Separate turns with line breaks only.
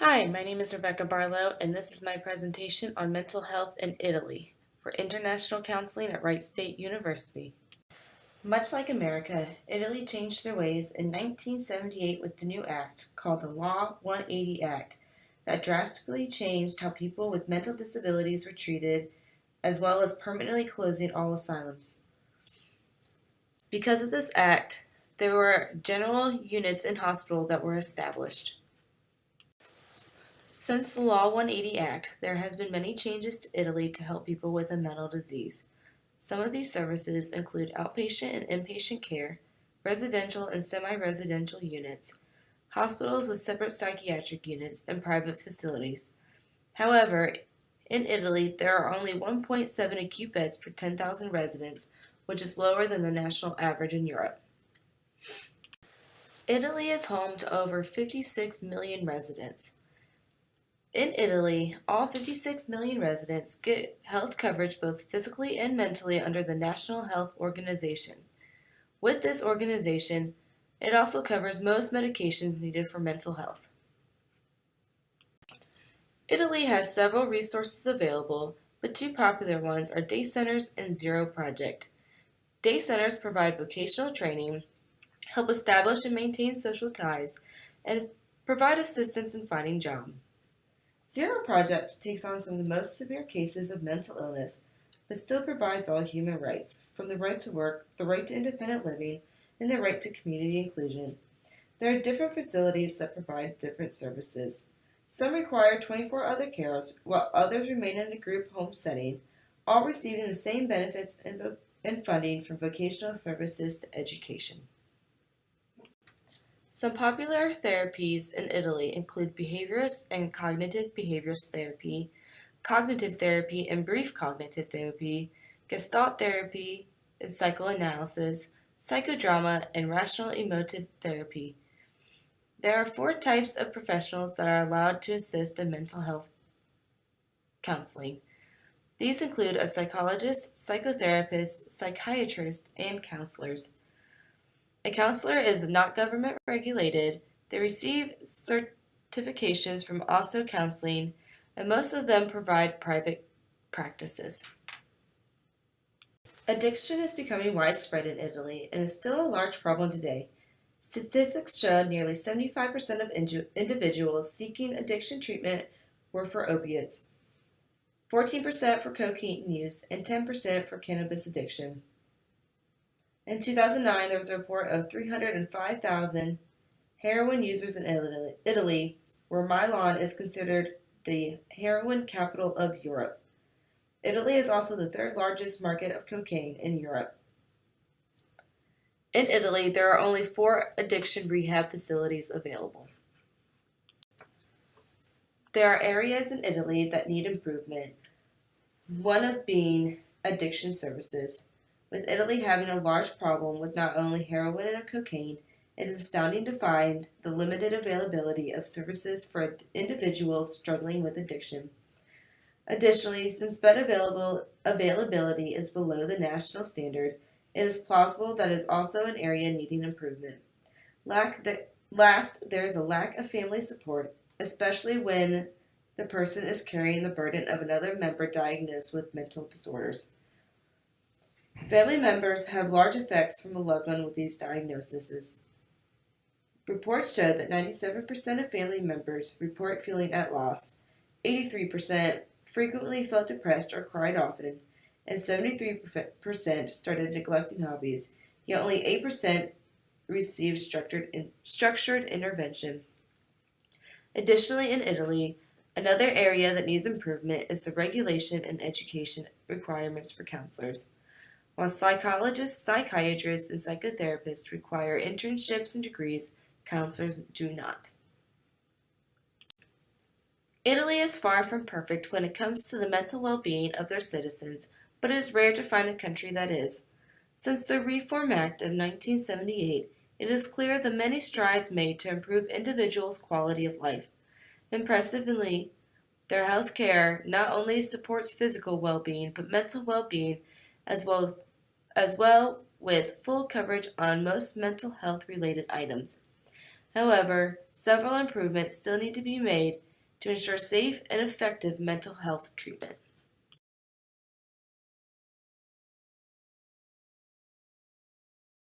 Hi, my name is Rebecca Barlow, and this is my presentation on mental health in Italy for international counseling at Wright State University. Much like America, Italy changed their ways in 1978 with the new act called the Law 180 Act that drastically changed how people with mental disabilities were treated, as well as permanently closing all asylums. Because of this act, there were general units in hospital that were established. Since the Law 180 Act, there has been many changes to Italy to help people with a mental disease. Some of these services include outpatient and inpatient care, residential and semi-residential units, hospitals with separate psychiatric units, and private facilities. However, in Italy, there are only 1.7 acute beds per 10,000 residents, which is lower than the national average in Europe. Italy is home to over 56 million residents. In Italy, all 56 million residents get health coverage both physically and mentally under the National Health Organization. With this organization, it also covers most medications needed for mental health. Italy has several resources available, but two popular ones are day centers and Zero Project. Day centers provide vocational training, help establish and maintain social ties, and provide assistance in finding jobs. Zero Project takes on some of the most severe cases of mental illness, but still provides all human rights, from the right to work, the right to independent living, and the right to community inclusion. There are different facilities that provide different services. Some require 24 other carers, while others remain in a group home setting, all receiving the same benefits and funding from vocational services to education. Some popular therapies in Italy include behaviorist and cognitive behaviorist therapy, cognitive therapy and brief cognitive therapy, gestalt therapy and psychoanalysis, psychodrama, and rational emotive therapy. There are 4 types of professionals that are allowed to assist in mental health counseling. These include a psychologist, psychotherapist, psychiatrist, and counselors. A counselor is not government regulated. They receive certifications from Also Counseling, and most of them provide private practices. Addiction is becoming widespread in Italy and is still a large problem today. Statistics show nearly 75% of individuals seeking addiction treatment were for opiates, 14% for cocaine use, and 10% for cannabis addiction. In 2009, there was a report of 305,000 heroin users in Italy, where Milan is considered the heroin capital of Europe. Italy is also the third largest market of cocaine in Europe. In Italy, there are only 4 addiction rehab facilities available. There are areas in Italy that need improvement, one of being addiction services. With Italy having a large problem with not only heroin and cocaine, it is astounding to find the limited availability of services for individuals struggling with addiction. Additionally, since bed availability is below the national standard, it is plausible that it is also an area needing improvement. Last, there is a lack of family support, especially when the person is carrying the burden of another member diagnosed with mental disorders. Family members have large effects from a loved one with these diagnoses. Reports show that 97% of family members report feeling at loss, 83% frequently felt depressed or cried often, and 73% started neglecting hobbies, yet only 8% received structured intervention. Additionally, in Italy, another area that needs improvement is the regulation and education requirements for counselors. While psychologists, psychiatrists, and psychotherapists require internships and degrees, counselors do not. Italy is far from perfect when it comes to the mental well-being of their citizens, but it is rare to find a country that is. Since the Reform Act of 1978, it is clear the many strides made to improve individuals' quality of life. Impressively, their health care not only supports physical well-being, but mental well-being as well with full coverage on most mental health related items. However, several improvements still need to be made to ensure safe and effective mental health treatment.